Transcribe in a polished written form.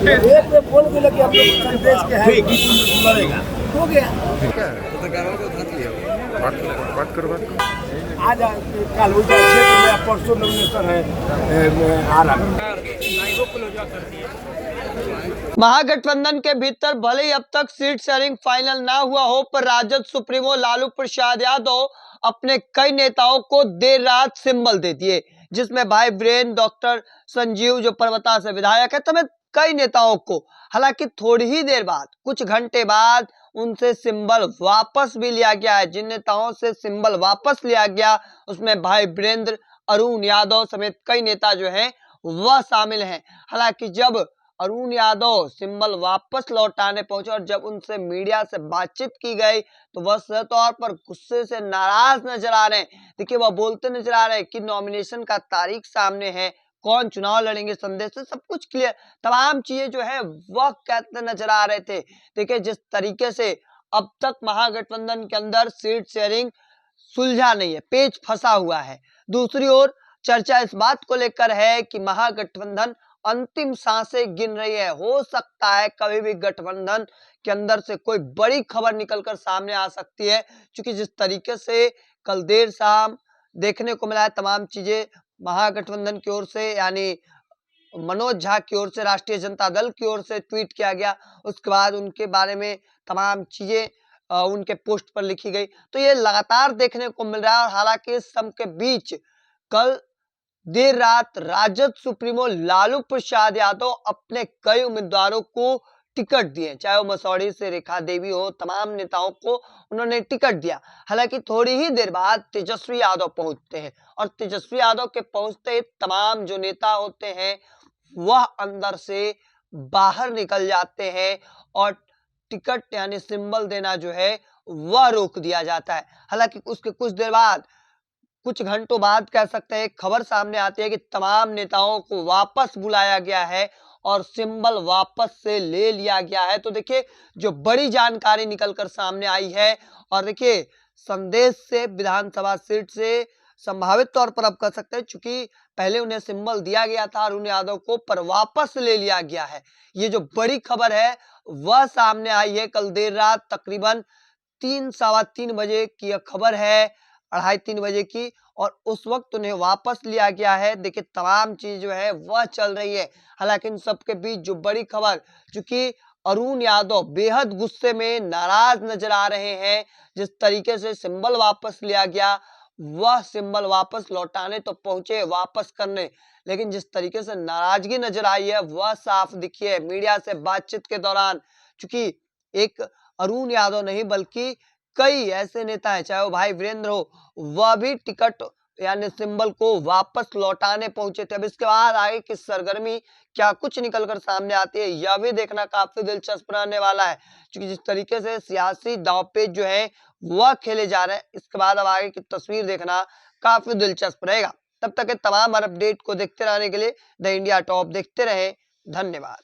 एक पे बोल के लगे हम लोग संदेश के हैं लड़ेगा हो गया। बात करो आज कल उनका क्षेत्र में परसों नॉमिनेशन है आ रहा। महागठबंधन के भीतर भले ही अब तक सीट शेयरिंग फाइनल ना हुआ हो, पर राजद सुप्रीमो लालू प्रसाद यादव अपने कई नेताओं को देर रात सिंबल दे दिए, जिसमें भाई वीरेंद्र, डॉक्टर संजीव जो पर्वता से विधायक है, समेत कई नेताओं को। हालांकि थोड़ी ही देर बाद, कुछ घंटे बाद उनसे सिंबल वापस भी लिया गया है। जिन नेताओं से सिंबल वापस लिया गया उसमें भाई वीरेंद्र, अरुण यादव समेत कई नेता जो हैं वह शामिल हैं। हालांकि जब अरुण यादव सिंबल वापस लौटाने पहुंचे और जब उनसे मीडिया से बातचीत की गई तो वह सही तौर पर गुस्से से नाराज नजर आ रहे हैं। देखिए, वह बोलते नजर आ रहे हैं कि नॉमिनेशन का तारीख सामने है, कौन चुनाव लड़ेंगे, संदेश से सब कुछ क्लियर, तमाम चीजें जो है वह कहते नजर आ रहे थे। देखिए, जिस तरीके से अब तक महागठबंधन के अंदर सीट शेयरिंग सुलझा नहीं है, पेच फंसा हुआ है। दूसरी ओर चर्चा इस बात को लेकर है कि महागठबंधन अंतिम सांसें गिन रही है। हो सकता है कभी भी गठबंधन के अंदर से कोई बड़ी खबर निकलकर सामने आ सकती है, क्योंकि जिस तरीके से कल देर शाम देखने को मिला है, तमाम चीजें महागठबंधन की ओर से, यानी मनोज झा की ओर से, राष्ट्रीय जनता दल की ओर से ट्वीट किया गया, उसके बाद उनके बारे में तमाम चीजें उनके पोस्ट पर लिखी गई। तो ये लगातार देखने को मिल रहा है। और हालांकि इस सब के बीच कल देर रात राजद सुप्रीमो लालू प्रसाद यादव अपने कई उम्मीदवारों को टिकट दिए, चाहे वो मसौढ़ी से रेखा देवी हो, तमाम नेताओं को उन्होंने टिकट दिया। हालांकि थोड़ी ही देर बाद तेजस्वी यादव पहुंचते हैं और तेजस्वी यादव के पहुंचते ही तमाम जो नेता होते हैं वह अंदर से बाहर निकल जाते हैं और टिकट यानी सिंबल देना जो है वह रोक दिया जाता है। हालांकि उसके कुछ देर बाद, कुछ घंटों बाद कह सकते हैं, खबर सामने आती है कि तमाम नेताओं को वापस बुलाया गया है और सिंबल वापस से ले लिया गया है। तो देखिए, जो बड़ी जानकारी निकलकर सामने आई है, और देखिए संदेश से विधानसभा सीट से संभावित तौर पर अब कह सकते हैं, चूंकि पहले उन्हें सिंबल दिया गया था अरुण यादव को, पर वापस ले लिया गया है। ये जो बड़ी खबर है वह सामने आई है कल देर रात तकरीबन 3-3:15 बजे की यह खबर है, 2:30-3 बजे की, और उस वक्त उन्हें वापस लिया गया है। देखिए, तमाम चीज जो है वह चल रही है। हालांकि इन सबके बीच जो बड़ी खबर, चूंकि अरुण यादव बेहद गुस्से में नाराज नजर आ रहे हैं, जिस तरीके से सिंबल वापस लिया गया, वह सिंबल वापस लौटाने तो पहुंचे, वापस करने, लेकिन जिस तरीके से नाराजगी नजर आई है वह साफ दिखी है मीडिया से बातचीत के दौरान। चूंकि एक अरुण यादव नहीं बल्कि कई ऐसे नेता हैं, चाहे वो भाई वीरेंद्र हो, वह भी टिकट यानी सिंबल को वापस लौटाने पहुंचे थे। अब इसके बाद आगे की सरगर्मी क्या कुछ निकलकर सामने आती है, यह भी देखना काफी दिलचस्प रहने वाला है, क्योंकि जिस तरीके से सियासी दांवपेच जो है वह खेले जा रहे हैं, इसके बाद अब आगे की तस्वीर देखना काफी दिलचस्प रहेगा। तब तक के तमाम अपडेट को देखते रहने के लिए द इंडिया टॉप देखते रहे। धन्यवाद।